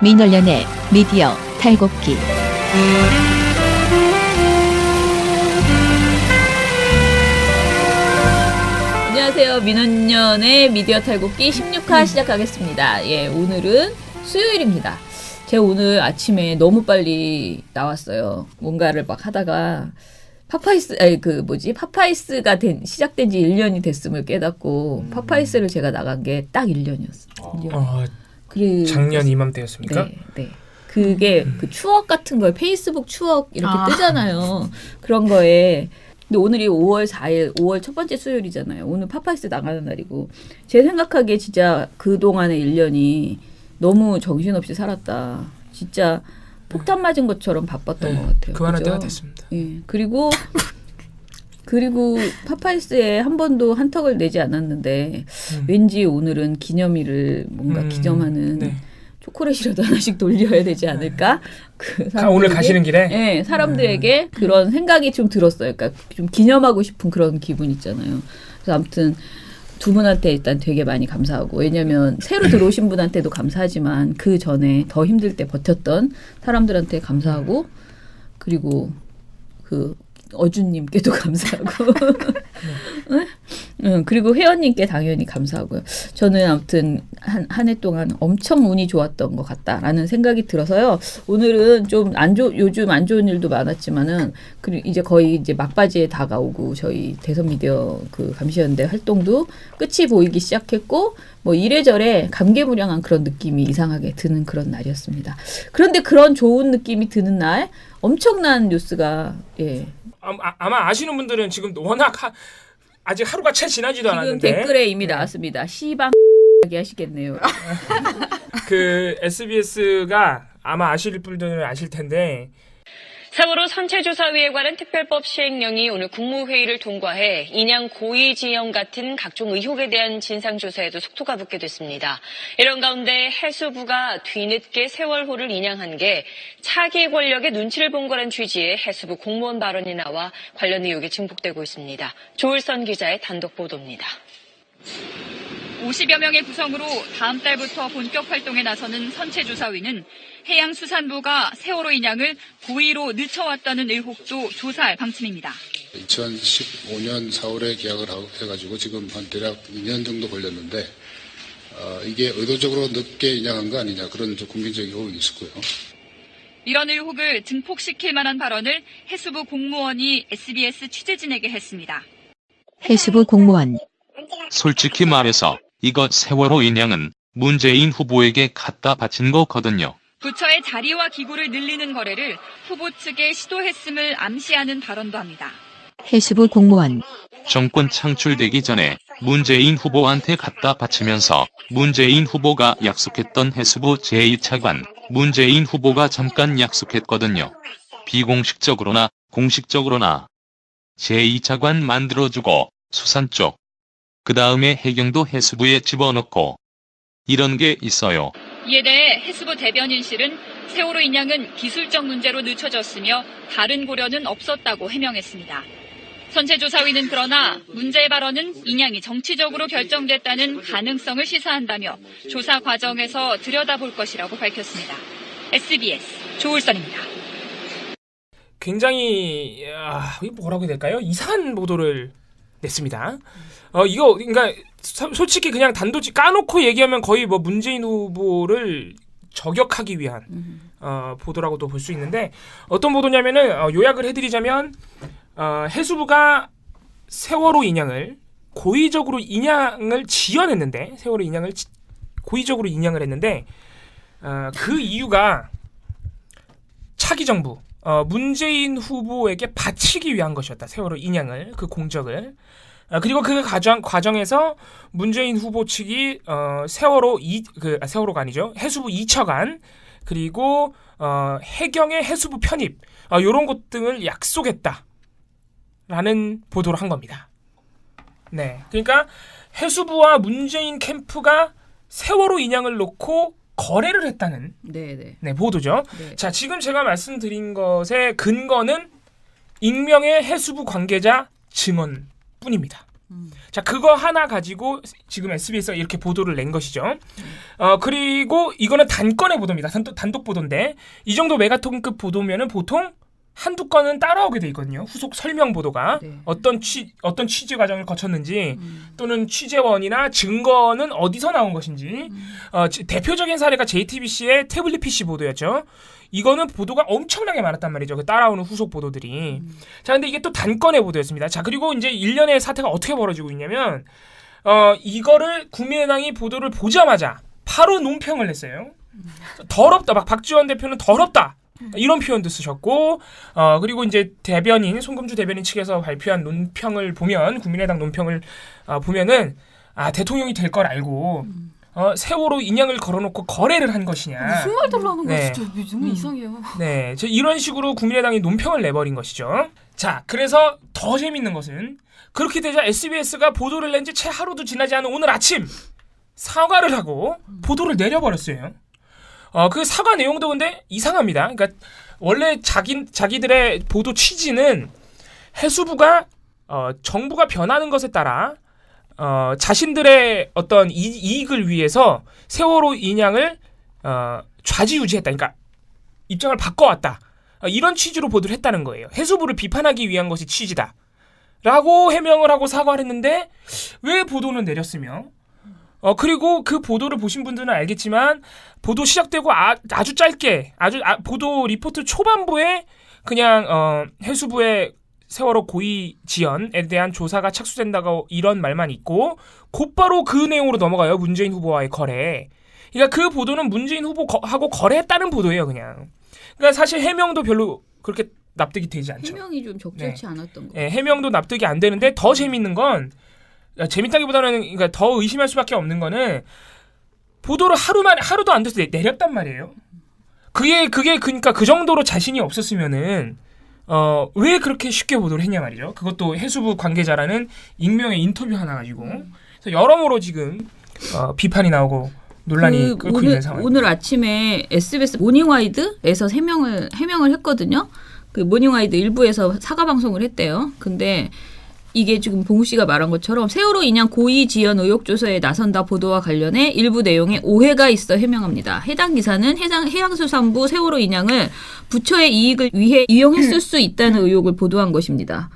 민원련의 미디어 탈곡기. 안녕하세요. 민원련의 미디어 탈곡기 16화 시작하겠습니다. 예, 오늘은 수요일입니다. 제가 오늘 아침에 너무 빨리 나왔어요. 뭔가를 막 하다가 파파이스가 시작된 지 1년이 됐음을 깨닫고 파파이스를 제가 나간 게 딱 1년이었어요. 작년 이맘때였습니까? 네, 네. 그게 그 추억 같은 걸 페이스북 추억 이렇게 뜨잖아요. 그런 거에. 근데 오늘이 5월 4일, 5월 첫 번째 수요일이잖아요. 오늘 파파이스 나가는 날이고. 제 생각하기에 진짜 그동안의 1년이 너무 정신없이 살았다. 진짜 폭탄 맞은 것처럼 바빴던 것 같아요. 그만할 그죠? 때가 됐습니다. 예. 그리고 파파이스에 한 번도 한턱을 내지 않았는데 왠지 오늘은 기념일을 뭔가 기념하는 초콜릿이라도 하나씩 돌려야 되지 않을까? 오늘 가시는 길에? 네, 사람들에게 그런 생각이 좀 들었어요. 그러니까 좀 기념하고 싶은 그런 기분 있잖아요. 그래서 아무튼 두 분한테 일단 되게 많이 감사하고, 왜냐면 새로 들어오신 분한테도 감사하지만 그 전에 더 힘들 때 버텼던 사람들한테 감사하고, 그리고 그 어준님께도 감사하고 그리고 회원님께 당연히 감사하고요. 저는 아무튼 한 해 동안 엄청 운이 좋았던 것 같다라는 생각이 들어서요. 오늘은 좀 요즘 안 좋은 일도 많았지만은 그리고 이제 거의 이제 막바지에 다가오고 저희 대선 미디어 그 감시연대 활동도 끝이 보이기 시작했고 뭐 이래저래 감개무량한 그런 느낌이 이상하게 드는 그런 날이었습니다. 그런데 그런 좋은 느낌이 드는 날 엄청난 뉴스가 아마 아시는 분들은 지금 워낙 아직 하루가 채 지나지도 지금 않았는데 댓글에 이미 나왔습니다. 시방 하시겠네요. 그 SBS가 아마 아실 분들은 아실 텐데 세월호 선체조사위에 관한 특별법 시행령이 오늘 국무회의를 통과해 인양 고의 지형 같은 각종 의혹에 대한 진상조사에도 속도가 붙게 됐습니다. 이런 가운데 해수부가 뒤늦게 세월호를 인양한 게 차기 권력의 눈치를 본 거란 취지의 해수부 공무원 발언이 나와 관련 의혹이 증폭되고 있습니다. 조을선 기자의 단독 보도입니다. 50여 명의 구성으로 다음 달부터 본격 활동에 나서는 선체조사위는 해양수산부가 세월호 인양을 고의로 늦춰왔다는 의혹도 조사할 방침입니다. 2015년 4월에 계약을 해가지고 지금 한 대략 2년 정도 걸렸는데 이게 의도적으로 늦게 인양한 거 아니냐 그런 국민적인 의혹이 있었고요. 이런 의혹을 증폭시킬 만한 발언을 해수부 공무원이 SBS 취재진에게 했습니다. 해수부 공무원. 솔직히 말해서 이거 세월호 인양은 문재인 후보에게 갖다 바친 거거든요. 부처의 자리와 기구를 늘리는 거래를 후보 측에 시도했음을 암시하는 발언도 합니다. 해수부 공무원. 정권 창출되기 전에 문재인 후보한테 갖다 바치면서 문재인 후보가 약속했던 해수부 제2차관, 문재인 후보가 잠깐 약속했거든요. 비공식적으로나 공식적으로나 제2차관 만들어주고 수산 쪽, 그 다음에 해경도 해수부에 집어넣고 이런 게 있어요. 이에 대해 해수부 대변인실은 세월호 인양은 기술적 문제로 늦춰졌으며 다른 고려는 없었다고 해명했습니다. 선체조사위는 그러나 문제의 발언은 인양이 정치적으로 결정됐다는 가능성을 시사한다며 조사 과정에서 들여다볼 것이라고 밝혔습니다. SBS 조울선입니다. 굉장히 뭐라고 해야 될까요? 이상한 보도를 냈습니다. 이거 그러니까 솔직히 그냥 단도직 까놓고 얘기하면 거의 뭐 문재인 후보를 저격하기 위한 보도라고도 볼 수 있는데 어떤 보도냐면은 요약을 해드리자면 해수부가 세월호 인양을 고의적으로 인양을 지연했는데 세월호 인양을 고의적으로 인양을 했는데 그 이유가 차기 정부 문재인 후보에게 바치기 위한 것이었다. 세월호 인양을 그 공적을 그리고 그 과정에서 문재인 후보 측이 세월호가 아니죠. 해수부 2차관 그리고 해경의 해수부 편입 이런 것 등을 약속했다라는 보도를 한 겁니다. 네, 그러니까 해수부와 문재인 캠프가 세월호 인양을 놓고 거래를 했다는 보도죠. 네. 자, 지금 제가 말씀드린 것의 근거는 익명의 해수부 관계자 증언뿐입니다. 자, 그거 하나 가지고 지금 SBS가 이렇게 보도를 낸 것이죠. 그리고 이거는 단건의 보도입니다. 단독 보도인데 이 정도 메가톤급 보도면은 보통 한두 건은 따라오게 돼 있거든요. 후속 설명 보도가 네. 어떤 취재 과정을 거쳤는지 또는 취재원이나 증거는 어디서 나온 것인지 대표적인 사례가 JTBC의 태블릿 PC 보도였죠. 이거는 보도가 엄청나게 많았단 말이죠. 그 따라오는 후속 보도들이. 자, 근데 이게 또 단건의 보도였습니다. 자, 그리고 이제 일련의 사태가 어떻게 벌어지고 있냐면 이거를 국민의당이 보도를 보자마자 바로 논평을 냈어요. 더럽다. 막 박지원 대표는 더럽다. 이런 표현도 쓰셨고 그리고 이제 송금주 대변인 측에서 발표한 논평을 보면 국민의당 논평을 보면은 대통령이 될 걸 알고 세월호 인양을 걸어놓고 거래를 한 것이냐. 무슨 말들을 하는 거야 네. 진짜 너무 이상해요. 네, 이런 식으로 국민의당이 논평을 내버린 것이죠. 자, 그래서 더 재밌는 것은 그렇게 되자 SBS가 보도를 낸 지 채 하루도 지나지 않은 오늘 아침 사과를 하고 보도를 내려버렸어요. 그 사과 내용도 근데 이상합니다. 그러니까 원래 자기들의 보도 취지는 해수부가 정부가 변하는 것에 따라 자신들의 어떤 이익을 위해서 세월호 인양을 좌지우지했다. 그러니까 입장을 바꿔왔다. 이런 취지로 보도를 했다는 거예요. 해수부를 비판하기 위한 것이 취지다. 라고 해명을 하고 사과를 했는데 왜 보도는 내렸으며 그리고 그 보도를 보신 분들은 알겠지만 보도 시작되고 아주 짧게 보도 리포트 초반부에 그냥 해수부의 세월호 고의 지연에 대한 조사가 착수된다고 이런 말만 있고 곧바로 그 내용으로 넘어가요. 문재인 후보와의 거래. 그러니까 그 보도는 문재인 후보하고 거래했다는 보도예요. 그냥. 그러니까 사실 해명도 별로 그렇게 납득이 되지 않죠. 해명이 좀 적절치 않았던 거. 네, 해명도 납득이 안 되는데 더 재밌는 건 재밌다기보다는 그러니까 더 의심할 수밖에 없는 거는 보도를 하루도 안 돼서 내렸단 말이에요. 그게 그러니까 그 정도로 자신이 없었으면은 왜 그렇게 쉽게 보도를 했냐 말이죠. 그것도 해수부 관계자라는 익명의 인터뷰 하나 가지고 그래서 여러모로 지금 비판이 나오고 논란이 끓고 있는 상황. 오늘 아침에 SBS 모닝와이드에서 해명을 했거든요. 그 모닝와이드 일부에서 사과 방송을 했대요. 근데 이게 지금 봉우 씨가 말한 것처럼 세월호 인양 고의 지연 의혹 조사에 나선다 보도와 관련해 일부 내용에 오해가 있어 해명합니다. 해당 기사는 해양수산부 세월호 인양을 부처의 이익을 위해 이용했을 수 있다는 의혹을 보도한 것입니다.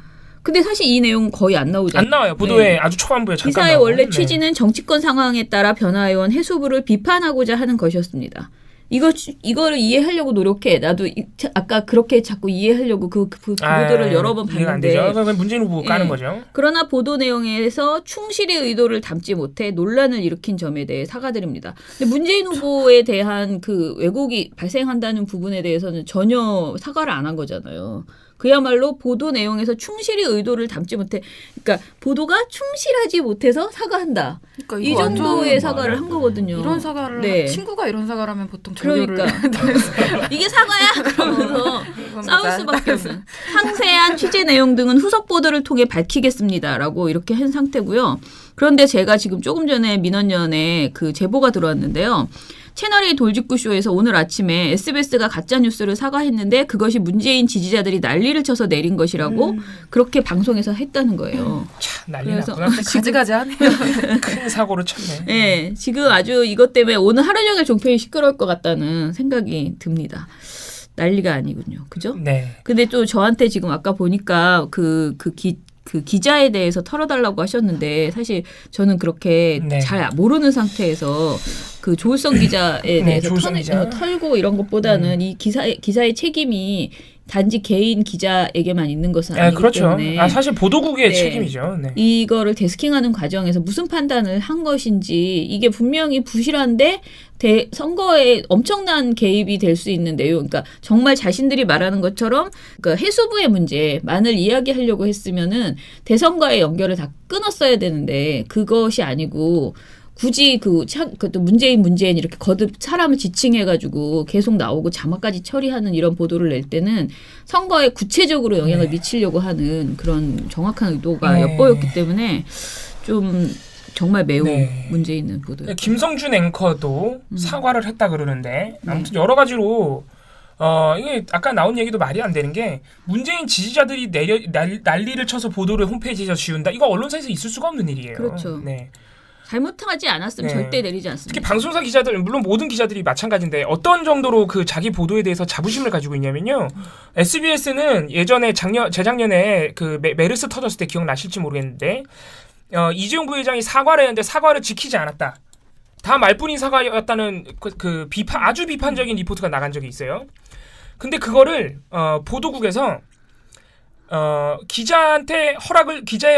근데 사실 이 내용은 거의 안 나오잖아요. 안 나와요. 보도에 네. 아주 초반부에 잠깐 기사의 나오고. 원래 네. 취지는 정치권 상황에 따라 변화해온 해수부를 비판하고자 하는 것이었습니다. 이거를 이해하려고 노력해. 나도 아까 그렇게 자꾸 이해하려고 그 보도를 여러 번 이해가 안 봤는데. 되죠. 그러면 문재인 후보 까는 예. 거죠. 그러나 보도 내용에서 충실히 의도를 담지 못해 논란을 일으킨 점에 대해 사과드립니다. 근데 문재인 후보에 대한 그 왜곡이 발생한다는 부분에 대해서는 전혀 사과를 안 한 거잖아요. 그야말로 보도 내용에서 충실히 의도를 담지 못해, 그러니까 보도가 충실하지 못해서 사과한다. 그러니까 이 이거 완전 정도의 사과를 한 거거든요. 이런 사과를 네. 친구가 이런 사과를 하면 보통 그러니까 이게 사과야? 그러면서 싸울 수밖에 없는. 상세한 취재 내용 등은 후속 보도를 통해 밝히겠습니다라고 이렇게 한 상태고요. 그런데 제가 지금 조금 전에 민원연에 그 제보가 들어왔는데요. 채널A 돌직구쇼에서 오늘 아침에 SBS가 가짜뉴스를 사과했는데 그것이 문재인 지지자들이 난리를 쳐서 내린 것이라고 그렇게 방송에서 했다는 거예요. 참 난리 그래서 났구나. 가지가지하네요. 큰 사고를 쳤네. 네, 지금 아주 이것 때문에 오늘 하루 종일 종편이 시끄러울 것 같다는 생각이 듭니다. 난리가 아니군요. 그죠? 네. 근데 또 저한테 지금 아까 보니까 그 기자에 대해서 털어달라고 하셨는데 사실 저는 그렇게 네. 잘 모르는 상태에서 그 조울성 기자에 대해서 조울성 기자. 털고 이런 것보다는 이 기사의 책임이 단지 개인 기자에게만 있는 것은 아니기 그렇죠. 때문에 사실 보도국의 네. 책임이죠. 네. 이거를 데스킹하는 과정에서 무슨 판단을 한 것인지 이게 분명히 부실한데 선거에 엄청난 개입이 될 수 있는 내용, 그러니까 정말 자신들이 말하는 것처럼 그러니까 해수부의 문제만을 이야기하려고 했으면은 대선과의 연결을 다 끊었어야 되는데 그것이 아니고 굳이 또 문재인 이렇게 거듭 사람을 지칭해가지고 계속 나오고 자막까지 처리하는 이런 보도를 낼 때는 선거에 구체적으로 영향을 미치려고 하는 그런 정확한 의도가 엿보였기 때문에 좀 정말 매우 문제 있는 보도예요. 김성준 앵커도 사과를 했다 그러는데 아무튼 여러 가지로 이게 아까 나온 얘기도 말이 안 되는 게 문재인 지지자들이 난리를 쳐서 보도를 홈페이지에서 지운다. 이거 언론사에서 있을 수가 없는 일이에요. 그렇죠. 네. 잘못하지 않았으면 네. 절대 내리지 않습니다. 특히 방송사 기자들 물론 모든 기자들이 마찬가지인데 어떤 정도로 그 자기 보도에 대해서 자부심을 가지고 있냐면요. SBS는 예전에 재작년에 그 메르스 터졌을 때 기억나실지 모르겠는데 이재용 부회장이 사과를 했는데 사과를 지키지 않았다. 다 말뿐인 사과였다는 그 아주 비판적인 리포트가 나간 적이 있어요. 근데 그거를 보도국에서 기자의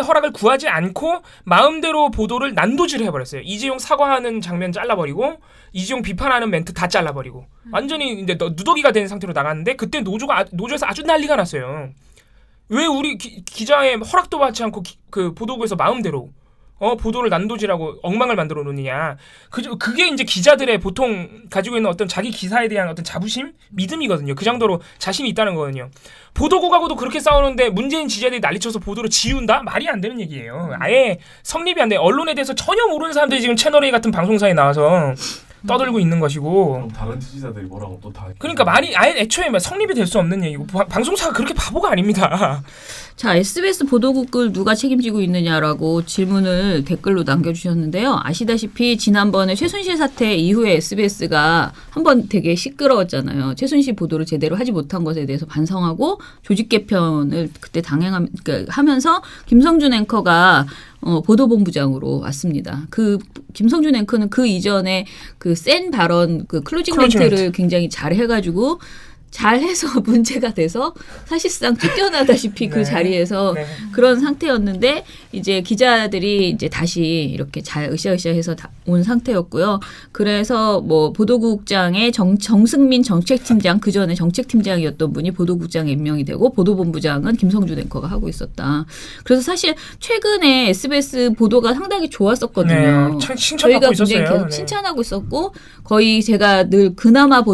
허락을 구하지 않고 마음대로 보도를 난도질을 해버렸어요. 이재용 사과하는 장면 잘라버리고 이재용 비판하는 멘트 다 잘라버리고 완전히 이제 누더기가 된 상태로 나갔는데 그때 노조에서 아주 난리가 났어요. 왜 우리 기자의 허락도 받지 않고 그 보도국에서 마음대로 보도를 난도질하고 엉망을 만들어 놓느냐. 그게 이제 기자들의 보통 가지고 있는 어떤 자기 기사에 대한 어떤 자부심? 믿음이거든요. 그 정도로 자신이 있다는 거거든요. 보도국하고도 그렇게 싸우는데 문재인 지지자들이 난리쳐서 보도를 지운다? 말이 안 되는 얘기예요. 아예 성립이 안 돼. 언론에 대해서 전혀 모르는 사람들이 지금 채널A 같은 방송사에 나와서 떠들고 있는 것이고. 그럼 다른 지지자들이 뭐라고 또 다. 그러니까 말이 아예 애초에 성립이 될 수 없는 얘기고 방송사가 그렇게 바보가 아닙니다. 자, SBS 보도국을 누가 책임지고 있느냐라고 질문을 댓글로 남겨주셨는데요. 아시다시피 지난번에 최순실 사태 이후에 SBS가 한번 되게 시끄러웠잖아요. 최순실 보도를 제대로 하지 못한 것에 대해서 반성하고 조직 개편을 그때 하면서 김성준 앵커가 보도본부장으로 왔습니다. 그 김성준 앵커는 그 이전에 그 센 발언 그 클로징 멘트를 굉장히 잘 해가지고 잘해서 문제가 돼서 사실상 쫓겨나다시피 그 자리에서 그런 상태였는데 이제 기자들이 이제 다시 이렇게 잘 으쌰으쌰해서 온 상태였고요. 그래서 뭐 보도국장의 정승민 정책팀장 그 전에 정책팀장이었던 분이 보도국장에 임명이 되고 보도본부장은 김성준 앵커가 하고 있었다. 그래서 사실 최근에 SBS 보도가 상당히 좋았었거든요. 칭찬받고 있었어요. 계속 칭찬하고 있었고 거의 제가 늘 그나마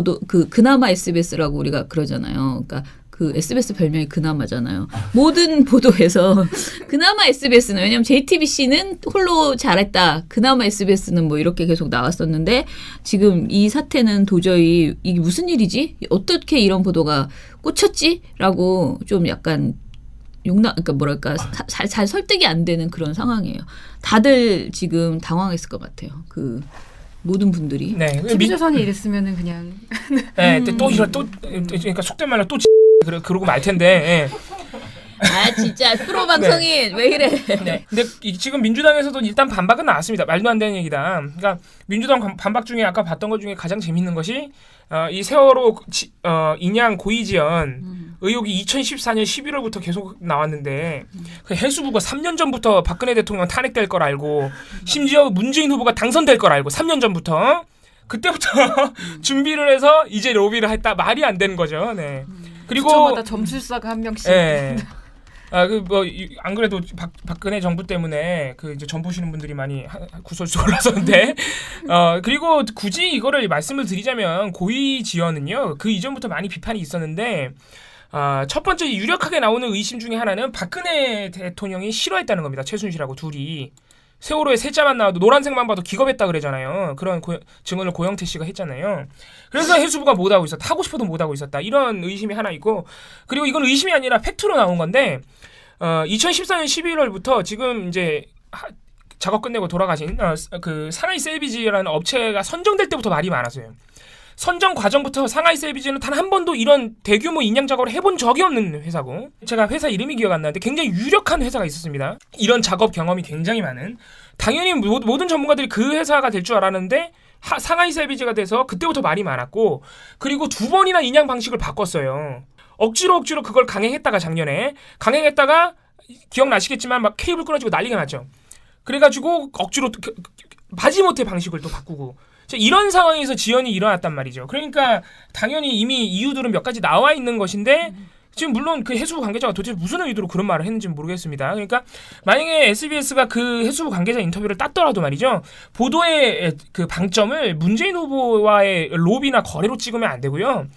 그나마 SBS라고 우리가 그러잖아요. 그러니까 그 SBS 별명이 그나마잖아요. 모든 보도에서 그나마 SBS는 왜냐면 JTBC는 홀로 잘했다. 그나마 SBS는 뭐 이렇게 계속 나왔었는데 지금 이 사태는 도저히 이게 무슨 일이지? 어떻게 이런 보도가 꽂혔지?라고 좀 약간 그러니까 뭐랄까 잘 설득이 안 되는 그런 상황이에요. 다들 지금 당황했을 것 같아요. 그 모든 분들이. 네. TV조선이 이랬으면은 그냥. 네. 그러니까 속된 말로 또 그러고 말 텐데. 아 진짜 프로 방송인 왜 이래? 네. 근데 지금 민주당에서도 일단 반박은 나왔습니다. 말도 안 되는 얘기다. 그러니까 민주당 반박 중에 아까 봤던 것 중에 가장 재밌는 것이 이 세월호 인양 고의지연 의혹이 2014년 11월부터 계속 나왔는데 그 해수부가 3년 전부터 박근혜 대통령 탄핵될 걸 알고 심지어 문재인 후보가 당선될 걸 알고 3년 전부터 그때부터 준비를 해서 이제 로비를 했다. 말이 안 되는 거죠. 네. 그리고 주마다 점술사가 한 명씩. 네. 안 그래도 박근혜 정부 때문에 그 이제 전 보시는 분들이 많이 구설수 올라섰는데 그리고 굳이 이거를 말씀을 드리자면 고의 지연은요 그 이전부터 많이 비판이 있었는데 첫 번째 유력하게 나오는 의심 중에 하나는 박근혜 대통령이 싫어했다는 겁니다. 최순실하고 둘이 세월호에 셋자만 나와도 노란색만 봐도 기겁했다 그러잖아요. 그런 증언을 고영태 씨가 했잖아요. 그래서 해수부가 못하고 있었다. 하고 싶어도 못하고 있었다. 이런 의심이 하나 있고 그리고 이건 의심이 아니라 팩트로 나온 건데 2014년 11월부터 지금 이제 작업 끝내고 돌아가신 그 상하이 셀비지라는 업체가 선정될 때부터 말이 많았어요. 선정 과정부터 상하이 셀비지는 단 한 번도 이런 대규모 인양 작업을 해본 적이 없는 회사고 제가 회사 이름이 기억 안 나는데 굉장히 유력한 회사가 있었습니다. 이런 작업 경험이 굉장히 많은 당연히 모든 전문가들이 그 회사가 될 줄 알았는데 상하이 셀비지가 돼서 그때부터 말이 많았고 그리고 2번이나 인양 방식을 바꿨어요. 억지로 그걸 강행했다가 작년에 강행했다가 기억나시겠지만 막 케이블 끊어지고 난리가 났죠. 그래가지고 억지로 마지못해 방식을 또 바꾸고 이런 상황에서 지연이 일어났단 말이죠. 그러니까 당연히 이미 이유들은 몇 가지 나와 있는 것인데 지금 물론 그 해수부 관계자가 도대체 무슨 의도로 그런 말을 했는지는 모르겠습니다. 그러니까 만약에 SBS가 그 해수부 관계자 인터뷰를 땄더라도 말이죠. 보도의 그 방점을 문재인 후보와의 로비나 거래로 찍으면 안 되고요.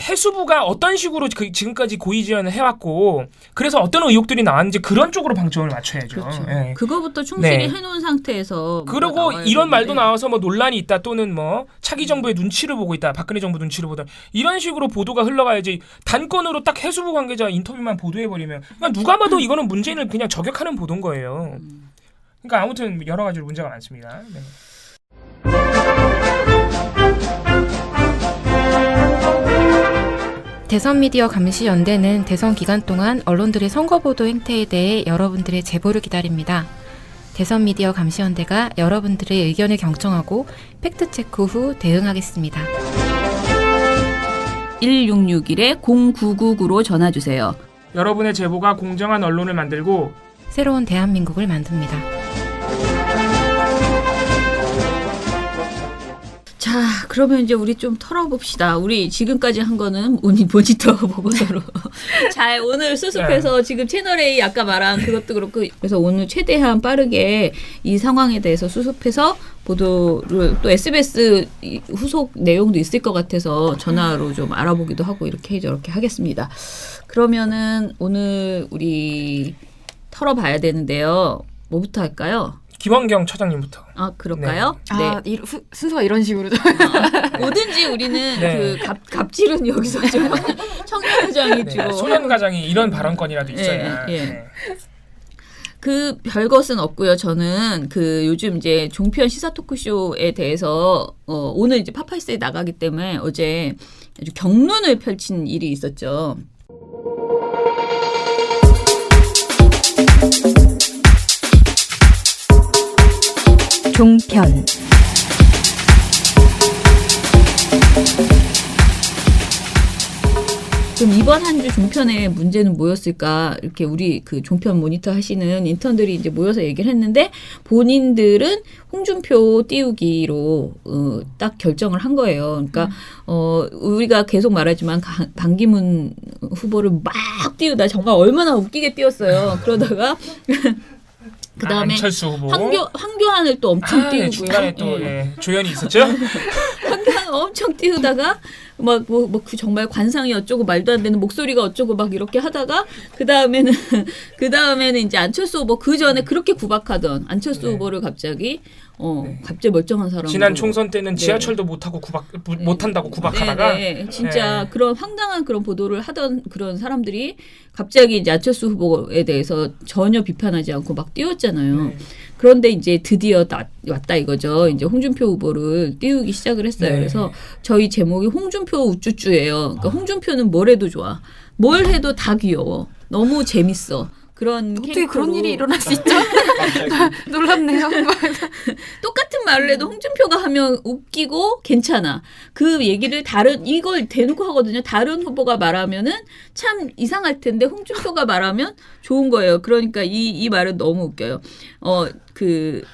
해수부가 어떤 식으로 지금까지 고의 지원을 해왔고 그래서 어떤 의혹들이 나왔는지 그런 쪽으로 방점을 맞춰야죠. 그렇죠. 예. 그거부터 충실히 네. 해놓은 상태에서 그리고 나와야 이런 말도 되는데. 나와서 뭐 논란이 있다 또는 뭐 차기 정부의 눈치를 보고 있다 박근혜 정부 눈치를 보다 이런 식으로 보도가 흘러가야지 단건으로 딱 해수부 관계자 인터뷰만 보도해버리면 그러니까 누가 봐도 이거는 문재인을 그냥 저격하는 보도인 거예요. 그러니까 아무튼 여러 가지로 문제가 많습니다. 네. 대선 미디어 감시 연대는 대선 기간 동안 언론들의 선거 보도 행태에 대해 여러분들의 제보를 기다립니다. 대선 미디어 감시 연대가 여러분들의 의견을 경청하고 팩트 체크 후 대응하겠습니다. 1661-0999로 전화 주세요. 여러분의 제보가 공정한 언론을 만들고 새로운 대한민국을 만듭니다. 자, 그러면 이제 우리 좀 털어봅시다. 우리 지금까지 한 거는 모니터 보고서로 잘 오늘 수습해서 지금 채널A 아까 말한 그것도 그렇고 그래서 오늘 최대한 빠르게 이 상황에 대해서 수습해서 보도를 또 SBS 후속 내용도 있을 것 같아서 전화로 좀 알아보기도 하고 이렇게 저렇게 하겠습니다. 그러면은 오늘 우리 털어봐야 되는데요. 뭐부터 할까요? 김원경 차장님부터. 아, 그럴까요? 네. 순서가 이런 식으로. 뭐든지 우리는 네. 그 갑질은 여기서 좀 청년회장이 네. 주로 소년가장이 이런 발언권이라도 있어야. 예. 네. 그 별것은 없고요. 저는 그 요즘 이제 종편 시사 토크쇼에 대해서 오늘 이제 파파이스에 나가기 때문에 어제 아주 경론을 펼친 일이 있었죠. 종편 그럼 이번 한 주 종편의 문제는 뭐였을까? 이렇게 우리 그 종편 모니터 하시는 인턴들이 이제 모여서 얘기를 했는데 본인들은 홍준표 띄우기로 딱 결정을 한 거예요. 그러니까 우리가 계속 말하지만 반기문 후보를 막 띄우다 정말 얼마나 웃기게 띄웠어요. 그러다가 그다음에 안철수 후보. 황교안을 또 엄청 띄우고요. 중간에 또 조연이 있었죠. 황교안 엄청 띄우다가 막 그 정말 관상이 어쩌고 말도 안 되는 목소리가 어쩌고 막 이렇게 하다가 그 다음에는 이제 안철수 후보 그 전에 그렇게 구박하던 안철수 후보를 갑자기 갑자기 멀쩡한 사람 지난 총선 때는 지하철도 못 타고 못 한다고 구박하다가 진짜 그런 황당한 그런 보도를 하던 그런 사람들이 갑자기 이제 안철수 후보에 대해서 전혀 비판하지 않고 막 띄웠잖아요. 그런데 이제 드디어 왔다 이거죠. 이제 홍준표 후보를 띄우기 시작을 했어요. 네. 그래서 저희 제목이 홍준표 우쭈쭈예요. 그러니까 홍준표는 뭘 해도 좋아. 뭘 해도 다 귀여워. 너무 재밌어. 그런 어떻게 캐릭터로. 그런 일이 일어날 수 있죠? 놀랍네요. 똑같은 말을 해도 홍준표가 하면 웃기고 괜찮아. 그 얘기를 이걸 대놓고 하거든요. 다른 후보가 말하면은 참 이상할 텐데 홍준표가 말하면 좋은 거예요. 그러니까 이 말은 너무 웃겨요.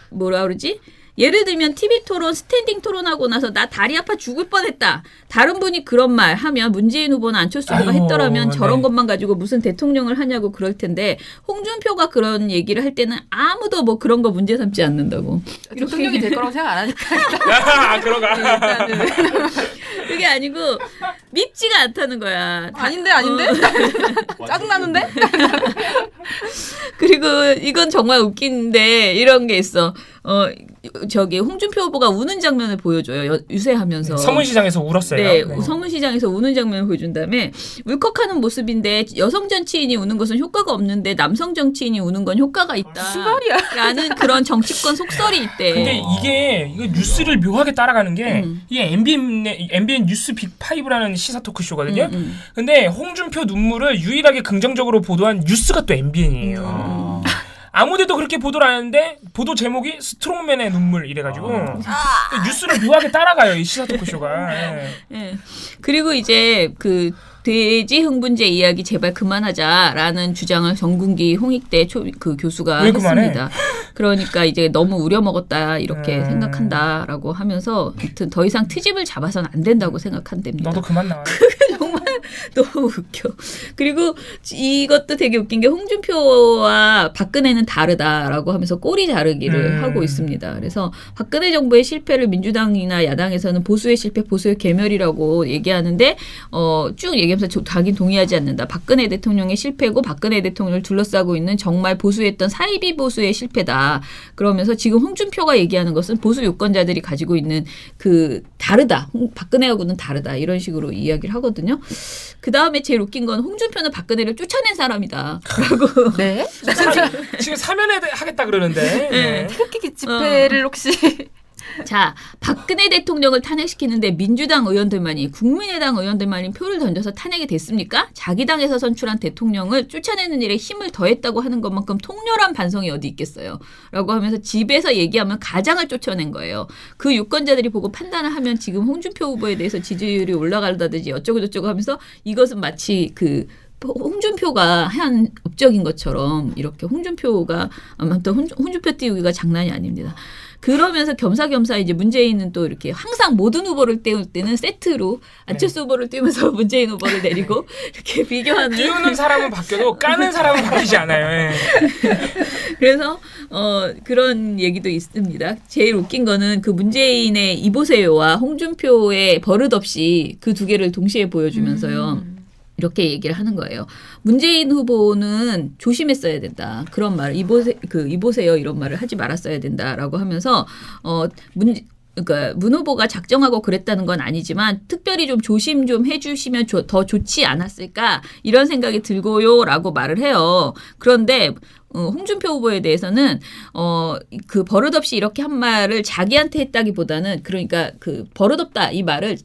뭐라 그러지? 예를 들면 TV 토론, 스탠딩 토론하고 나서 나 다리 아파 죽을 뻔했다. 다른 분이 그런 말 하면 문재인 후보나 안철수 후보가 했더라면 저런 것만 가지고 무슨 대통령을 하냐고 그럴 텐데 홍준표가 그런 얘기를 할 때는 아무도 뭐 그런 거 문제 삼지 않는다고. 대통령이 될 거라고 생각 안 하니까. 그러가. 그게 아니고 밉지가 않다는 거야. 아닌데? 짜증나는데? 그리고 이건 정말 웃긴데 이런 게 있어. 홍준표 후보가 우는 장면을 보여줘요. 유세하면서. 서문시장에서 울었어요. 네, 서문시장에서 우는 장면을 보여준 다음에 울컥하는 모습인데 여성 정치인이 우는 것은 효과가 없는데 남성 정치인이 우는 건 효과가 있다. 무슨 말이야? 라는 그런 정치권 속설이 있대. 근데 이게 뉴스를 묘하게 따라가는 게 이게 MBN 뉴스 빅5라는 시사 토크쇼거든요. 근데 홍준표 눈물을 유일하게 긍정적으로 보도한 뉴스가 또 MBN이에요. 아무데도 그렇게 보도를 안 하는데 보도 제목이 스트롱맨의 눈물 이래가지고 뉴스를 묘하게 따라가요 이 시사 토크쇼가. 예. 그리고 이제 그 돼지 흥분제 이야기 제발 그만하자라는 주장을 정군기 홍익대 그 교수가 왜 그만해? 했습니다. 그러니까 이제 너무 우려먹었다 이렇게 생각한다라고 하면서 아무튼 더 이상 트집을 잡아서는 안 된다고 생각한답니다. 너도 그만 나와. 정말 너무 웃겨. 그리고 이것도 되게 웃긴 게 홍준표와 박근혜는 다르다라고 하면서 꼬리 자르기를 하고 있습니다. 그래서 박근혜 정부의 실패를 민주당이나 야당에서는 보수의 실패, 보수의 괴멸이라고 얘기하는데 쭉 얘기하면서 자기는 동의하지 않는다. 박근혜 대통령의 실패고 박근혜 대통령을 둘러싸고 있는 정말 보수했던 사이비 보수의 실패다. 그러면서 지금 홍준표가 얘기하는 것은 보수 유권자들이 가지고 있는 그 다르다. 박근혜하고는 다르다. 이런 식으로 이야기를 하거든요. 그 다음에 제일 웃긴 건 홍준표는 박근혜를 쫓아낸 사람이다. 라고. 네? 지금 사면하겠다 그러는데. 네. 태극기 집회를 혹시 자, 박근혜 대통령을 탄핵시키는데 민주당 의원들만이 국민의당 의원들만이 표를 던져서 탄핵이 됐습니까? 자기 당에서 선출한 대통령을 쫓아내는 일에 힘을 더했다고 하는 것만큼 통렬한 반성이 어디 있겠어요. 라고 하면서 집에서 얘기하면 가장을 쫓아낸 거예요. 그 유권자들이 보고 판단을 하면 지금 홍준표 후보에 대해서 지지율이 올라간다든지 어쩌고저쩌고 하면서 이것은 마치 홍준표가 한 업적인 것처럼 이렇게 홍준표가 아무튼 홍준표 띄우기가 장난이 아닙니다. 그러면서 겸사겸사 이제 문재인은 또 이렇게 항상 모든 후보를 띄울 때는 세트로 안철수 후보를 띄우면서 문재인 후보를 내리고 이렇게 비교하는. 띄우는 사람은 바뀌어도 까는 사람은 바뀌지 않아요. 예. 그래서 그런 얘기도 있습니다. 제일 웃긴 거는 그 문재인의 이보세요와 홍준표의 버릇없이 그 두 개를 동시에 보여주면서요. 이렇게 얘기를 하는 거예요. 문재인 후보는 조심했어야 된다. 그런 말, 이보세요 이런 말을 하지 말았어야 된다라고 하면서 그러니까 문 후보가 작정하고 그랬다는 건 아니지만 특별히 좀 조심 좀 해주시면 더 좋지 않았을까 이런 생각이 들고요라고 말을 해요. 그런데 홍준표 후보에 대해서는 그 버릇없이 이렇게 한 말을 자기한테 했다기보다는 그러니까 그 버릇없다 이 말을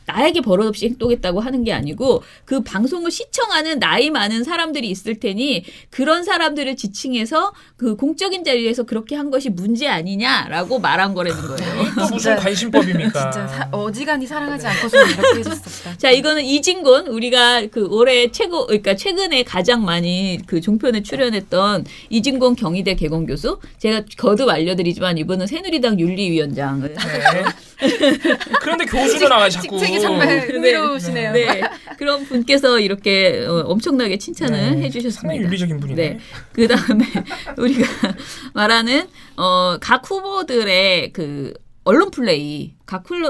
나에게 버릇없이 행동했다고 하는 게 아니고 그 방송을 시청하는 나이 많은 사람들이 있을 테니 그런 사람들을 지칭해서 그 공적인 자리에서 그렇게 한 것이 문제 아니냐라고 말한 거라는 거예요. 또 무슨 관심법입니까? 진짜 어지간히 사랑하지 않고서는 이렇게 해줬었다. 자, 이거는 이진곤 우리가 그 올해 그러니까 최근에 가장 많이 그 종편에 출연했던 이진곤 경희대 개공 교수. 제가 거듭 알려드리지만 이분은 새누리당 윤리위원장을. 네. 그런데 교수로 나와 자꾸. 직책이 정말 흥미로우시네요. 네. 그런 분께서 이렇게 엄청나게 칭찬을 네. 해주셨습니다. 상당히 윤리적인 분이네. 네. 그 다음에 우리가 말하는 각 후보들의 그 언론 플레이,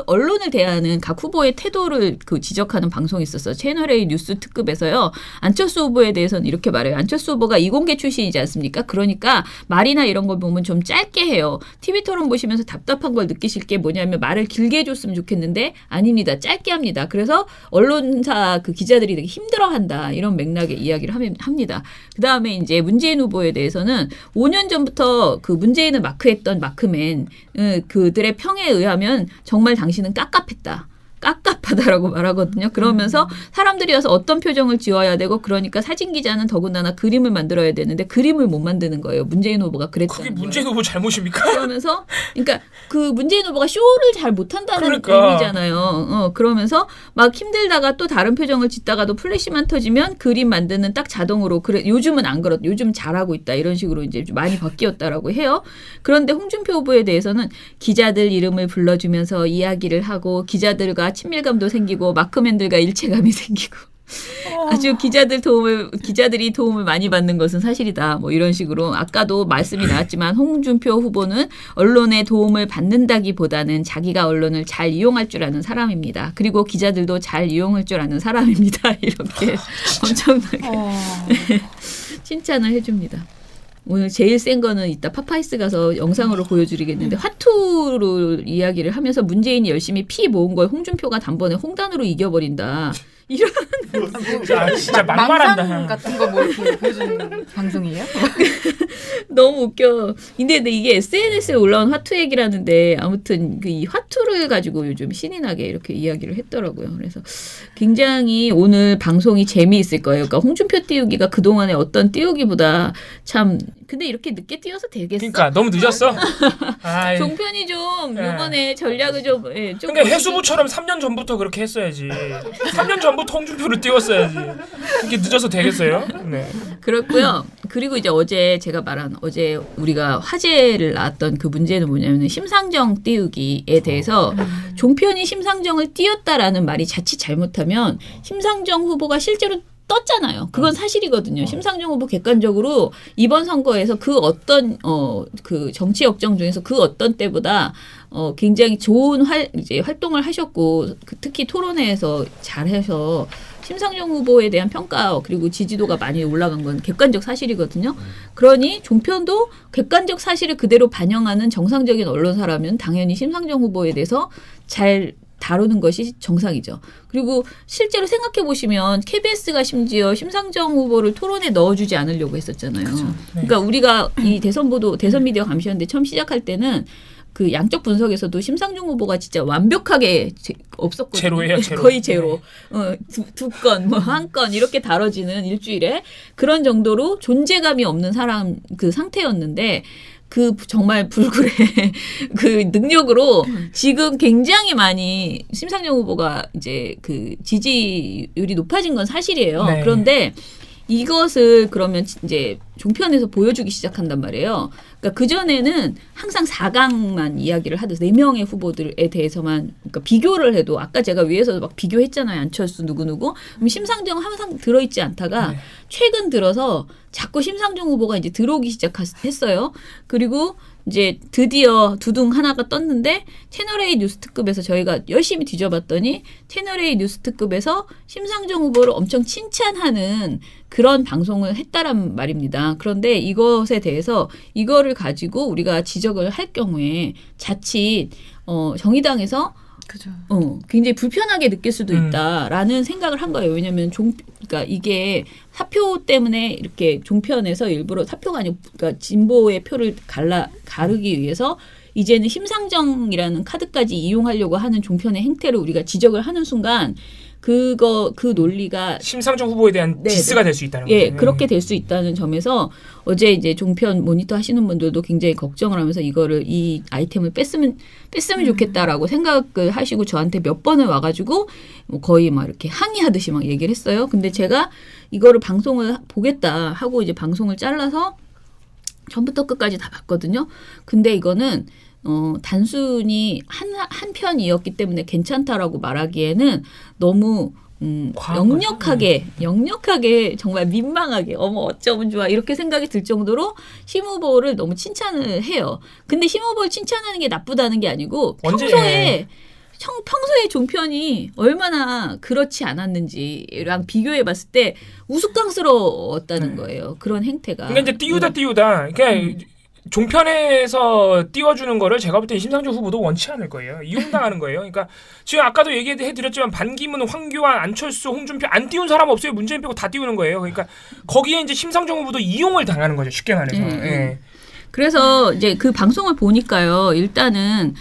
언론을 대하는 각 후보의 태도를 지적하는 방송이 있었어요. 채널A 뉴스 특급에서요. 안철수 후보에 대해서는 이렇게 말해요. 안철수 후보가 이공계 출신이지 않습니까? 그러니까 말이나 이런 걸 보면 좀 짧게 해요. TV 토론 보시면서 답답한 걸 느끼실 게 뭐냐면 말을 길게 해줬으면 좋겠는데 아닙니다. 짧게 합니다. 그래서 언론사 기자들이 되게 힘들어한다. 이런 맥락의 이야기를 합니다. 그 다음에 이제 문재인 후보에 대해서는 5년 전부터 그 문재인을 마크했던 마크맨 그들의 평에 의하면 정말 당신은 깝깝하다라고 말하거든요. 그러면서 사람들이 와서 어떤 표정을 지어야 되고 그러니까 사진 기자는 더군다나 그림을 만들어야 되는데 그림을 못 만드는 거예요. 문재인 후보가 그랬다는 그게 거예요. 문재인 후보 잘못입니까? 그러면서 그러니까 그 문재인 후보가 쇼를 잘 못한다는 의미잖아요. 그러면서 막 힘들다가 또 다른 표정을 짓다가도 플래시만 터지면 그림 만드는 딱 자동으로 요즘은 안 그렇다. 요즘 잘하고 있다. 이런 식으로 이제 좀 많이 바뀌었다라고 해요. 그런데 홍준표 후보에 대해서는 기자들 이름을 불러주면서 이야기를 하고 기자들과 친밀감도 생기고 마크맨들과 일체감이 생기고 아주 기자들이 도움을 많이 받는 것은 사실이다. 뭐 이런 식으로 아까도 말씀이 나왔지만 홍준표 후보는 언론의 도움을 받는다기보다는 자기가 언론을 잘 이용할 줄 아는 사람입니다. 그리고 기자들도 잘 이용할 줄 아는 사람입니다. 이렇게 엄청나게 칭찬을 해줍니다. 오늘 제일 센 거는 이따 파파이스 가서 영상으로 보여드리겠는데 화투로 이야기를 하면서 문재인이 열심히 피 모은 걸 홍준표가 단번에 홍단으로 이겨버린다. 이런 진짜 막말한다. 망상 같은 거 뭐 이렇게 보여주는 방송이에요? 너무 웃겨. 근데 이게 SNS에 올라온 화투 얘기라는데 아무튼 이 화투를 가지고 요즘 신이 나게 이렇게 이야기를 했더라고요. 그래서 굉장히 오늘 방송이 재미있을 거예요. 그러니까 홍준표 띄우기가 그동안에 어떤 띄우기보다 참 근데 이렇게 늦게 띄워서 되겠어? 그러니까 너무 늦었어. 종편이 좀 이번에 전략을 좀 그러니까 해수부처럼 3년 전부터 그렇게 했어야지. 3년 전부터 다음부터 홍준표를 띄웠어야지. 이렇게 늦어서 되겠어요? 네. 그렇고요. 그리고 이제 어제 제가 말한 어제 우리가 화제를 낳았던 그 문제는 뭐냐면 심상정 띄우기에 대해서 종편이 심상정을 띄웠다라는 말이 자칫 잘못하면 심상정 후보가 실제로 떴잖아요. 그건 사실이거든요. 심상정 후보 객관적으로 이번 선거에서 그 어떤 그 정치 역정 중에서 그 어떤 때보다 굉장히 좋은 이제 활동을 하셨고 특히 토론회에서 잘해서 심상정 후보에 대한 평가 그리고 지지도가 많이 올라간 건 객관적 사실이거든요. 그러니 종편도 객관적 사실을 그대로 반영하는 정상적인 언론사라면 당연히 심상정 후보에 대해서 잘 다루는 것이 정상이죠. 그리고 실제로 생각해 보시면 KBS가 심지어 심상정 후보를 토론에 넣어주지 않으려고 했었잖아요. 네. 그러니까 우리가 이 대선 미디어 감시연대 처음 시작할 때는 그 양적 분석에서도 심상정 후보가 진짜 완벽하게 없었거든요. 제로예요, 제로. 거의 제로. 두 건, 뭐 한 건 이렇게 다뤄지는 일주일에 그런 정도로 존재감이 없는 사람 그 상태였는데 그 정말 불굴의 그 능력으로 지금 굉장히 많이 심상정 후보가 이제 그 지지율이 높아진 건 사실이에요. 네. 그런데 이것을 그러면 이제 종편에서 보여주기 시작한단 말이에요. 그러니까 그전에는 항상 4강만 이야기를 하듯 4명의 후보들에 대해서만 그러니까 비교를 해도 아까 제가 위에서 막 비교했잖아요. 안철수 누구누구. 그럼 심상정 항상 들어있지 않다가 네. 최근 들어서 자꾸 심상정 후보가 이제 들어오기 시작했어요. 그리고 이제 드디어 두둥 하나가 떴는데 채널A 뉴스특급에서 저희가 열심히 뒤져봤더니 채널A 뉴스특급에서 심상정 후보를 엄청 칭찬하는 그런 방송을 했다란 말입니다. 그런데 이것에 대해서 이거를 가지고 우리가 지적을 할 경우에 자칫 정의당에서 그죠. 굉장히 불편하게 느낄 수도 있다라는 생각을 한 거예요. 왜냐하면 그러니까 이게 사표 때문에 이렇게 종편에서 일부러 사표가 아니고 그러니까 진보의 표를 가르기 위해서 이제는 심상정이라는 카드까지 이용하려고 하는 종편의 행태를 우리가 지적을 하는 순간 그 논리가 심상정 후보에 대한 네, 디스가 될 수 있다는 거죠. 예, 그렇게 될 수 있다는 점에서 어제 이제 종편 모니터 하시는 분들도 굉장히 걱정을 하면서 이 아이템을 뺐으면 좋겠다라고 생각을 하시고 저한테 몇 번을 와가지고 뭐 거의 막 이렇게 항의하듯이 막 얘기를 했어요. 근데 제가 이거를 방송을 보겠다 하고 이제 방송을 잘라서 처음부터 끝까지 다 봤거든요. 근데 이거는 단순히 한 편이었기 때문에 괜찮다라고 말하기에는 너무 역력하게 정말 민망하게 어쩌면 좋아 이렇게 생각이 들 정도로 심 후보를 너무 칭찬을 해요. 근데 심 후보를 칭찬하는 게 나쁘다는 게 아니고 평소에 종편이 얼마나 그렇지 않았는지랑 비교해 봤을 때 우스꽝스러웠다는 거예요. 그런 행태가. 그러니까 이제 띄우다. 그러니까 종편에서 띄워주는 거를 제가 볼 때 심상정 후보도 원치 않을 거예요. 이용당하는 거예요. 그러니까 지금 아까도 얘기해드렸지만 반기문, 황교안, 안철수, 홍준표 안 띄운 사람 없어요. 문재인 빼고 다 띄우는 거예요. 그러니까 거기에 이제 심상정 후보도 이용을 당하는 거죠. 쉽게 말해서. 예. 그래서 이제 그 방송을 보니까요. 일단은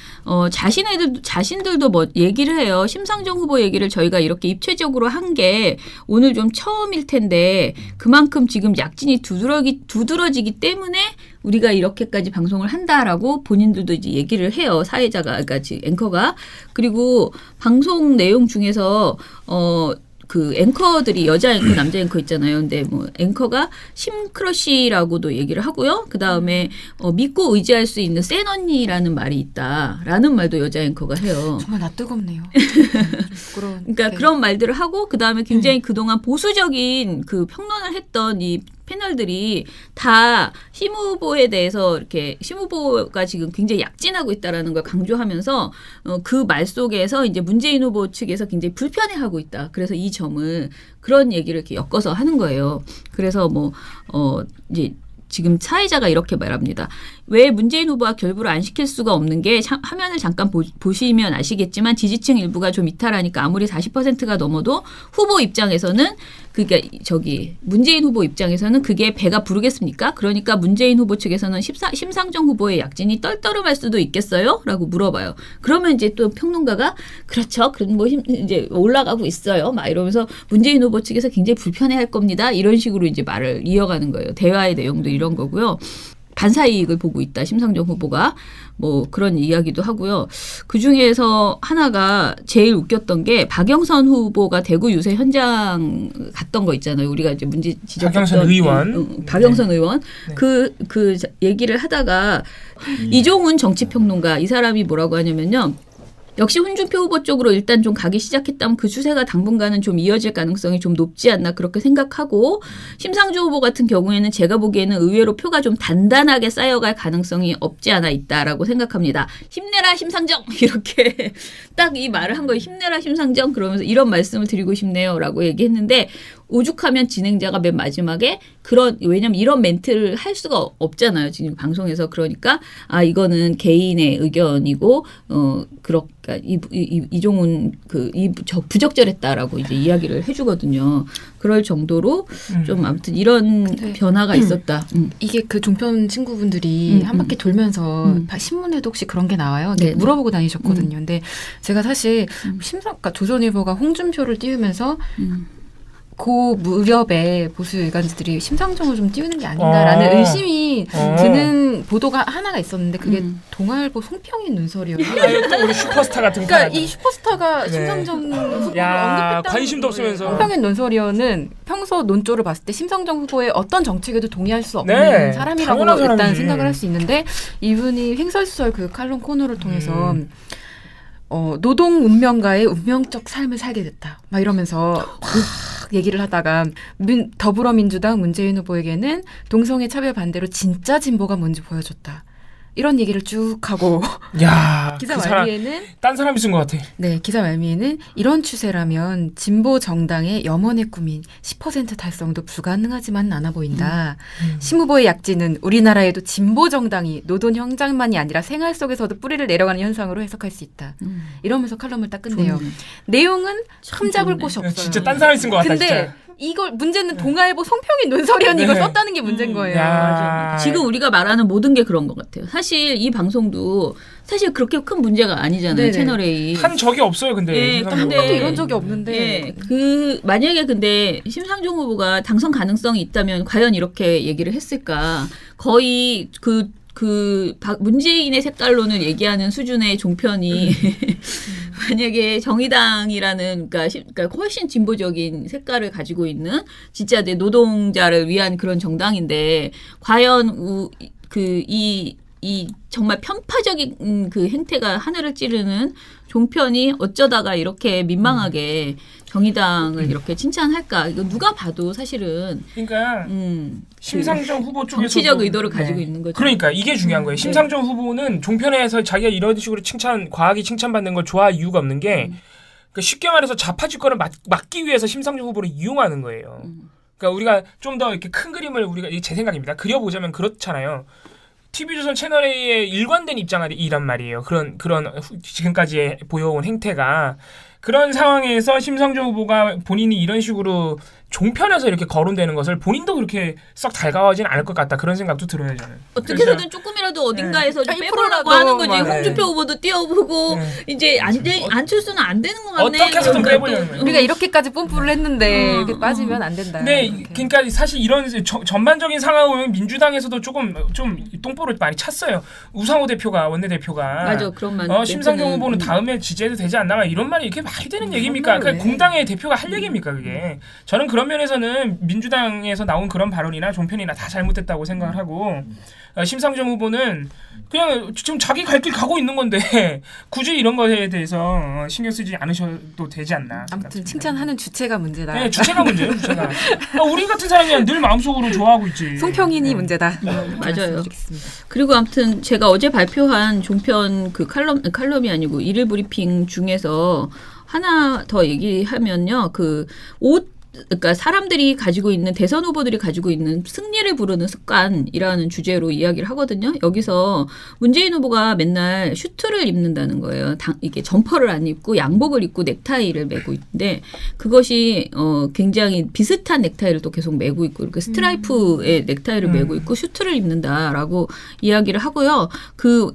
자신들도 뭐 얘기를 해요. 심상정 후보 얘기를 저희가 이렇게 입체적으로 한 게 오늘 좀 처음일 텐데 그만큼 지금 약진이 두드러지기 때문에 우리가 이렇게까지 방송을 한다라고 본인들도 이제 얘기를 해요. 사회자가 그러니까 앵커가. 그리고 방송 내용 중에서 그 앵커들이 여자 앵커, 남자 앵커 있잖아요. 근데 뭐 앵커가 심크러쉬라고도 얘기를 하고요. 그 다음에 믿고 의지할 수 있는 센 언니라는 말이 있다라는 말도 여자 앵커가 해요. 정말 낯뜨겁네요. 부끄러운. 그러니까 그런 말들을 하고 그 다음에 굉장히 그동안 보수적인 그 평론을 했던 이 패널들이 다 심 후보에 대해서 이렇게 심 후보가 지금 굉장히 약진하고 있다라는 걸 강조하면서 그 말 속에서 이제 문재인 후보 측에서 굉장히 불편해하고 있다. 그래서 이 점을 그런 얘기를 이렇게 엮어서 하는 거예요. 그래서 이제 지금 사회자가 이렇게 말합니다. 왜 문재인 후보와 결부를 안 시킬 수가 없는 게 화면을 잠깐 보시면 아시겠지만 지지층 일부가 좀 이탈하니까 아무리 40%가 넘어도 후보 입장에서는 그게 문재인 후보 입장에서는 그게 배가 부르겠습니까? 그러니까 문재인 후보 측에서는 심상정 후보의 약진이 떨떠름할 수도 있겠어요? 라고 물어봐요. 그러면 이제 또 평론가가 그렇죠. 그럼 이제 올라가고 있어요. 막 이러면서 문재인 후보 측에서 굉장히 불편해할 겁니다. 이런 식으로 이제 말을 이어가는 거예요. 대화의 내용도 이런 거고요. 반사이익을 보고 있다. 심상정 후보가 뭐 그런 이야기도 하고요. 그 중에서 하나가 제일 웃겼던 게 박영선 후보가 대구 유세 현장 갔던 거 있잖아요. 우리가 이제 문제 지적했던 박영선 의원. 박영선 의원 네. 그 얘기를 하다가 이종훈 정치평론가 이 사람이 뭐라고 하냐면요. 역시 홍준표 후보 쪽으로 일단 좀 가기 시작했다면 그 추세가 당분간은 좀 이어질 가능성이 좀 높지 않나 그렇게 생각하고 심상정 후보 같은 경우에는 제가 보기에는 의외로 표가 좀 단단하게 쌓여갈 가능성이 없지 않아 있다라고 생각합니다. 힘내라 심상정 이렇게 딱 이 말을 한 거예요. 힘내라 심상정 그러면서 이런 말씀을 드리고 싶네요라고 얘기했는데 오죽하면 진행자가 맨 마지막에 왜냐면 이런 멘트를 할 수가 없잖아요. 지금 방송에서. 그러니까 이거는 개인의 의견이고 그러니까 이종훈 부적절했다라고 이제 이야기를 해주거든요. 그럴 정도로 좀 아무튼 이런 변화가 있었다. 이게 그 종편 친구분들이 한 바퀴 돌면서 신문에도 혹시 그런 게 나와요? 네, 물어보고 다니셨거든요. 근데 제가 사실 그러니까 조선일보가 홍준표를 띄우면서 그 무렵에 보수 일간지들이 심상정을 좀 띄우는 게 아닌가라는 의심이 드는 보도가 하나가 있었는데 그게 동아일보 송평인 눈설이었어요. 또 우리 슈퍼스타 같은 그러니까 이 슈퍼스타가 네. 심상정 후보를 야, 언급했다는 관심도 거예요. 없으면서. 송평인 논설위원은 평소 논조를 봤을 때 심상정 후보의 어떤 정책에도 동의할 수 없는 네, 사람이라고 당연한 일단 사람이지. 생각을 할 수 있는데 이분이 횡설수설 그 칼럼 코너를 통해서 노동 운명가의 운명적 삶을 살게 됐다. 막 이러면서 얘기를 하다가 더불어민주당 문재인 후보에게는 동성애 차별 반대로 진짜 진보가 뭔지 보여줬다. 이런 얘기를 쭉 하고 야, 기사 그 사람, 말미에는 딴 사람이 쓴 것 같아. 네, 기사 말미에는 이런 추세라면 진보 정당의 염원의 꿈인 10% 달성도 불가능하지만 않아 보인다. 심 후보의 약진은 우리나라에도 진보 정당이 노동 현장만이 아니라 생활 속에서도 뿌리를 내려가는 현상으로 해석할 수 있다. 이러면서 칼럼을 딱 끝내요. 좋네. 내용은 흠잡을 곳이 없어요. 진짜 딴 사람이 쓴 것 같다. 근데 진짜. 이걸 문제는 동아일보 송평인 논설위원이 이걸 네. 썼다는 게 문제인 거예요. 야. 지금 우리가 말하는 모든 게 그런 것 같아요. 사실 이 방송도 사실 그렇게 큰 문제가 아니잖아요. 네네. 채널A. 한 적이 없어요, 근데. 예, 심상정 근데- 후보가. 이런 적이 없는데. 예, 만약에 근데 심상정 후보가 당선 가능성이 있다면 과연 이렇게 얘기를 했을까? 거의 문재인의 색깔로는 얘기하는 수준의 종편이 만약에 정의당이라는 그러니까 훨씬 진보적인 색깔을 가지고 있는 진짜 내 노동자를 위한 그런 정당인데 과연 이 정말 편파적인 그 행태가 하늘을 찌르는 종편이 어쩌다가 이렇게 민망하게 정의당을 이렇게 칭찬할까? 이거 누가 봐도 사실은 그러니까 심상정 후보 쪽에서 정치적 의도를 가지고 있는 거죠. 그러니까 이게 중요한 거예요. 심상정 후보는 종편에서 자기가 이런 식으로 과하게 칭찬받는 걸 좋아할 이유가 없는 게 그러니까 쉽게 말해서 좌파 집권을 막기 위해서 심상정 후보를 이용하는 거예요. 그러니까 우리가 좀 더 이렇게 큰 그림을 우리가 제 생각입니다. 그려보자면 그렇잖아요. TV조선 채널A의 일관된 입장이란 말이에요. 그런 지금까지 보여온 행태가. 그런 상황에서 심상정 후보가 본인이 이런 식으로 종편에서 이렇게 거론되는 것을 본인도 그렇게 썩 달가워하진 않을 것 같다. 그런 생각도 들어요, 저는. 어떻게든 조금이라도 어딘가에서 좀 네. 빼보려고 하는 거지. 네. 홍준표 후보도 띄워보고 이제 안철수는 안 되는 것 같네. 어떻게 해서든 빼보려는 거예요. 우리가 이렇게까지 뽐뿌를 했는데 이렇게 빠지면 안 된다. 네, 이렇게. 그러니까 사실 이런 전반적인 상황을 보면 민주당에서도 조금 좀 똥보를 많이 찼어요. 우상호 대표가 원내대표가 맞아, 그런 말. 심상정 후보는 다음에 지지해도 되지 않나 이런 말이 이렇게 말이 되는 얘기입니까? 그러니까 공당의 대표가 할 얘기입니까 그게? 저는 그런 면에서는 민주당에서 나온 그런 발언이나 종편이나 다 잘못됐다고 생각을 하고 심상정 후보는 그냥 지금 자기 갈 길 가고 있는 건데 굳이 이런 것에 대해서 신경 쓰지 않으셔도 되지 않나. 아무튼 칭찬하는 주체가 문제다. 네, 주체가 문제예요. 주체가. 우리 같은 사람이 늘 마음속으로 좋아하고 있지. 송평인이 문제다. 맞아요. 그리고 아무튼 제가 어제 발표한 종편 그 칼럼이 아니고 일일 브리핑 중에서 하나 더 얘기하면요. 그러니까 사람들이 가지고 있는 대선 후보들이 가지고 있는 승리를 부르는 습관이라는 주제로 이야기를 하거든요. 여기서 문재인 후보가 맨날 슈트를 입는다는 거예요. 이게 점퍼를 안 입고 양복을 입고 넥타이를 메고 있는데 그것이 굉장히 비슷한 넥타이를 또 계속 메고 있고 이렇게 스트라이프의 넥타이를 메고 있고 슈트를 입는다라고 이야기를 하고요.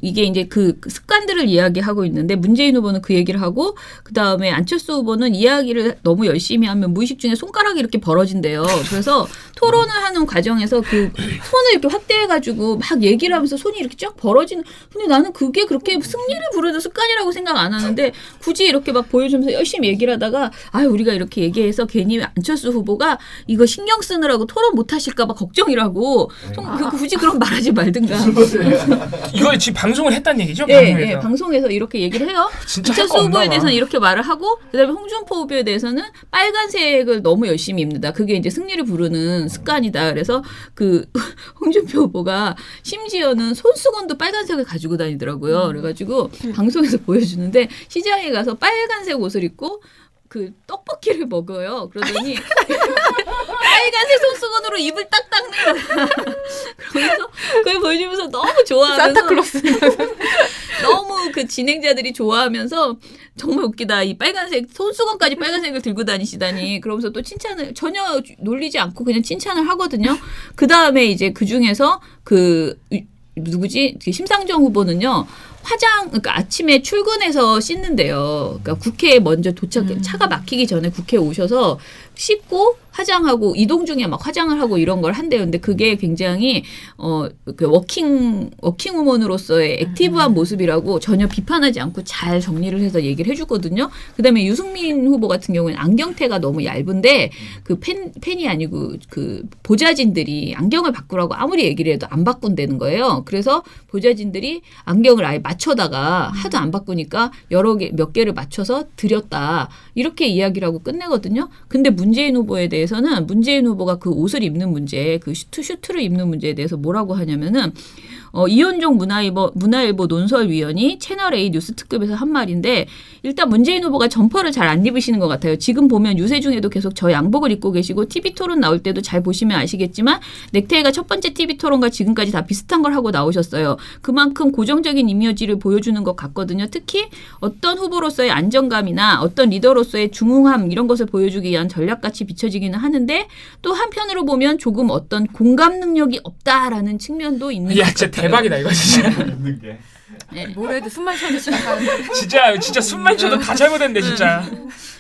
이게 이제 그 습관들을 이야기하고 있는데 문재인 후보는 그 얘기를 하고 그 다음에 안철수 후보는 이야기를 너무 열심히 하면 무의식 중에 손가락이 이렇게 벌어진대요. 그래서 토론을 하는 과정에서 그 손을 이렇게 확대해가지고 막 얘기를 하면서 손이 이렇게 쫙 벌어지는. 근데 나는 그게 그렇게 승리를 부르는 습관이라고 생각 안 하는데 굳이 이렇게 막 보여주면서 열심히 얘기를 하다가 우리가 이렇게 얘기해서 괜히 안철수 후보가 이거 신경 쓰느라고 토론 못 하실까봐 걱정이라고 굳이 그런 말하지 말든가. 이거 지금 방송을 했단 얘기죠? 네, 방송에서 이렇게 얘기를 해요. 진짜 안철수 후보에 대해서는 이렇게 말을 하고 그다음에 홍준표 후보에 대해서는 빨간색을 너무 열심히 입는다. 그게 이제 승리를 부르는 습관이다. 그래서 그 홍준표 후보가 심지어는 손수건도 빨간색을 가지고 다니더라고요. 그래가지고 방송에서 보여주는데 시장에 가서 빨간색 옷을 입고 그 떡볶이를 먹어요. 그러더니 빨간색 손수건으로 입을 딱 닦는 거야. 그러면서 그걸 보여주면서 너무 좋아하면서 산타클로스 너무 그 진행자들이 좋아하면서 정말 웃기다. 이 빨간색 손수건까지 빨간색을 들고 다니시다니. 그러면서 또 칭찬을 전혀 놀리지 않고 그냥 칭찬을 하거든요. 그 다음에 이제 그 중에서 누구지? 심상정 후보는요. 그러니까 아침에 출근해서 씻는데요. 그러니까 국회에 먼저 차가 막히기 전에 국회에 오셔서 씻고 화장하고 이동 중에 막 화장을 하고 이런 걸 한대요. 근데 그게 굉장히 그 워킹 우먼으로서의 액티브한 모습이라고 전혀 비판하지 않고 잘 정리를 해서 얘기를 해주거든요. 그다음에 유승민 후보 같은 경우에는 안경테가 너무 얇은데 그 팬이 아니고 그 보좌진들이 안경을 바꾸라고 아무리 얘기를 해도 안 바꾼다는 거예요. 그래서 보좌진들이 안경을 아예 맞춰다가 하도 안 바꾸니까 몇 개를 맞춰서 드렸다. 이렇게 이야기를 하고 끝내거든요. 근데 문재인 후보에 대해서는 문재인 후보가 그 옷을 입는 문제, 그 슈트를 입는 문제에 대해서 뭐라고 하냐면은 이현종 문화일보 논설위원이 채널A 뉴스 특급에서 한 말인데 일단 문재인 후보가 점퍼를 잘 안 입으시는 것 같아요. 지금 보면 유세 중에도 계속 저 양복을 입고 계시고 TV토론 나올 때도 잘 보시면 아시겠지만 넥타이가 첫 번째 TV토론과 지금까지 다 비슷한 걸 하고 나오셨어요. 그만큼 고정적인 이미지를 보여주는 것 같거든요. 특히 어떤 후보로서의 안정감이나 어떤 리더로서의 중후함 이런 것을 보여주기 위한 전략같이 비춰지기는 하는데 또 한편으로 보면 조금 어떤 공감 능력이 없다라는 측면도 있는 것 같아요. 대박이다 이거 진짜. 있는 게. 네. 뭘 해도 숨만 쉬어도 시작하는데 진짜 숨만 쉬어도 다 잘못했네 진짜.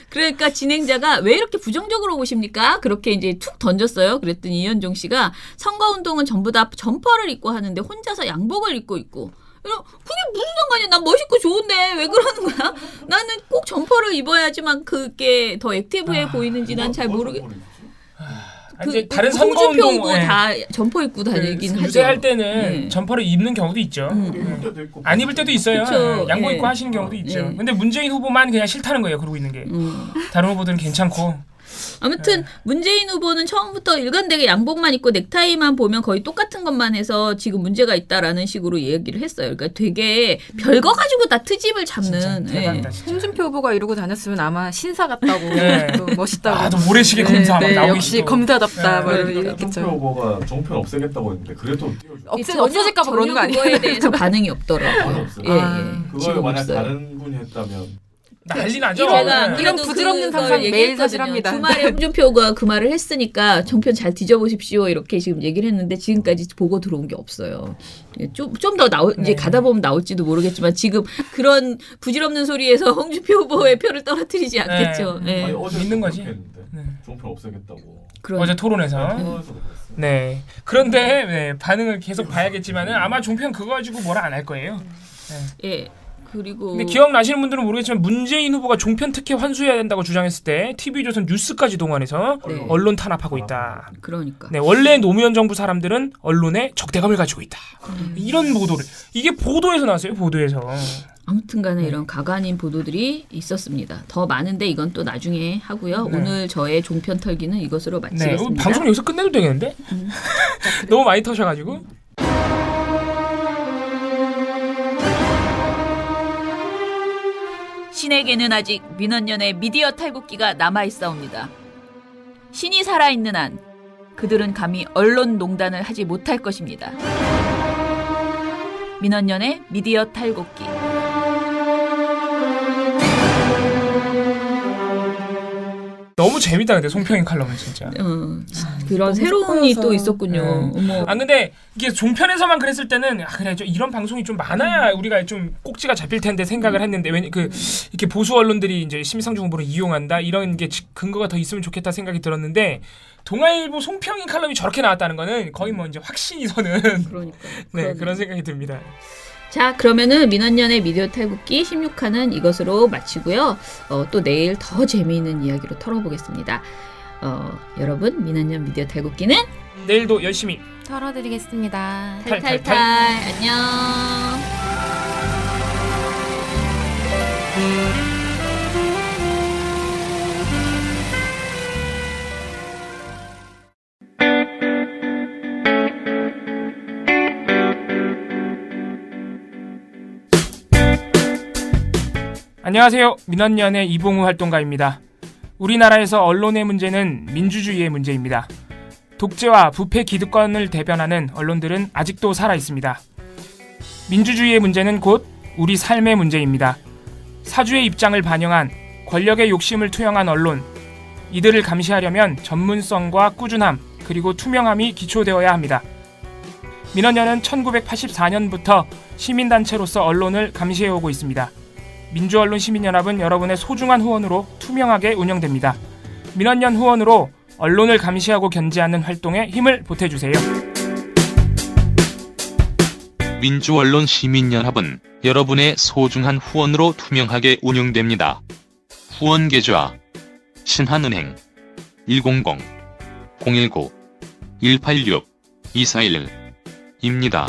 그러니까 진행자가 왜 이렇게 부정적으로 보십니까? 그렇게 이제 툭 던졌어요. 그랬더니 이현종 씨가 선거운동은 전부 다 점퍼를 입고 하는데 혼자서 양복을 입고 있고 그게 무슨 상관이야. 난 멋있고 좋은데 왜 그러는 거야? 나는 꼭 점퍼를 입어야지만 그게 더 액티브해 보이는지 난 잘 모르겠. 이제 다른 선거운동 후보 다 점퍼 입고 다니긴 하죠. 유세할 때는 점퍼를 입는 경우도 있죠. 안 입을 때도 있어요. 그쵸. 양복 입고 하시는 경우도 있죠. 근데 문재인 후보만 그냥 싫다는 거예요. 그러고 있는 게. 다른 후보들은 괜찮고. 아무튼 문재인 후보는 처음부터 일관되게 양복만 입고 넥타이만 보면 거의 똑같은 것만 해서 지금 문제가 있다라는 식으로 얘기를 했어요. 그러니까 되게 별거 가지고 다 트집을 잡는. 대박이다, 진짜. 홍준표 후보가 이러고 다녔으면 아마 신사 같다고 또 멋있다고. 또 모래시계 검사 막 나오기 역시 검사답다. 뭐 홍준표 이랬겠죠. 후보가 종편 없애겠다고 했는데 그래도 없어질까 봐 그러는 거 아니에요? 그거에 대해서 반응이 없더라고요. 그걸 만약 없어요. 다른 분이 했다면 난리 나죠. 이런 부드럽는 상상 매일 사실합니다. 주말에 홍준표가 그 말을 했으니까 정편 잘 뒤져보십시오 이렇게 지금 얘기를 했는데 지금까지 보고 들어온 게 없어요. 좀 더 이제 가다 보면 나올지도 모르겠지만 지금 그런 부질없는 소리에서 홍준표 후보의 표를 떨어뜨리지 않겠죠. 네. 아니, 어제 믿는 거지. 종편 없애겠다고. 어제 토론에서. 네. 그런데 반응을 계속 봐야겠지만은 아마 종편 그거 가지고 뭐라 안 할 거예요. 예. 그리고 근데 기억나시는 분들은 모르겠지만 문재인 후보가 종편 특혜 환수해야 된다고 주장했을 때 TV조선 뉴스까지 동원해서 언론 탄압하고 있다. 그러니까. 네, 원래 노무현 정부 사람들은 언론에 적대감을 가지고 있다. 이런 보도를 이게 보도에서 나왔어요. 보도에서. 아무튼간에 이런 가관인 보도들이 있었습니다. 더 많은데 이건 또 나중에 하고요. 오늘 저의 종편 털기는 이것으로 마치겠습니다. 방송 여기서 끝내도 되겠는데? 너무 많이 터셔가지고. 신에게는 아직 민원연의 미디어 탈곡기가 남아있사옵니다. 신이 살아있는 한 그들은 감히 언론농단을 하지 못할 것입니다. 민원연의 미디어 탈곡기. 너무 재밌다 근데 송평인 칼럼은 진짜. 그런 새로움이 또 있었군요. 어머. 근데 이게 종편에서만 그랬을 때는 그래 좀 이런 방송이 좀 많아야 우리가 좀 꼭지가 잡힐 텐데 생각을 했는데 왜 이렇게 보수 언론들이 이제 심상정 후보를 이용한다 이런 게 근거가 더 있으면 좋겠다 생각이 들었는데 동아일보 송평인 칼럼이 저렇게 나왔다는 거는 거의 뭐 이제 확신이 서는 네, 그런 생각이 듭니다. 자, 그러면은 민원연의 미디어 탈북기 16화는 이것으로 마치고요. 또 내일 더 재미있는 이야기로 털어보겠습니다. 여러분, 민원연 미디어 탈북기는 내일도 열심히 털어드리겠습니다. 탈탈탈. 안녕. 안녕하세요. 민원연의 이봉우 활동가입니다. 우리나라에서 언론의 문제는 민주주의의 문제입니다. 독재와 부패 기득권을 대변하는 언론들은 아직도 살아있습니다. 민주주의의 문제는 곧 우리 삶의 문제입니다. 사주의 입장을 반영한 권력의 욕심을 투영한 언론, 이들을 감시하려면 전문성과 꾸준함 그리고 투명함이 기초되어야 합니다. 민원연은 1984년부터 시민단체로서 언론을 감시해오고 있습니다. 민주언론시민연합은 여러분의 소중한 후원으로 투명하게 운영됩니다. 민원연 후원으로 언론을 감시하고 견제하는 활동에 힘을 보태주세요. 민주언론시민연합은 여러분의 소중한 후원으로 투명하게 운영됩니다. 후원 계좌 신한은행 100-019-186-241입니다.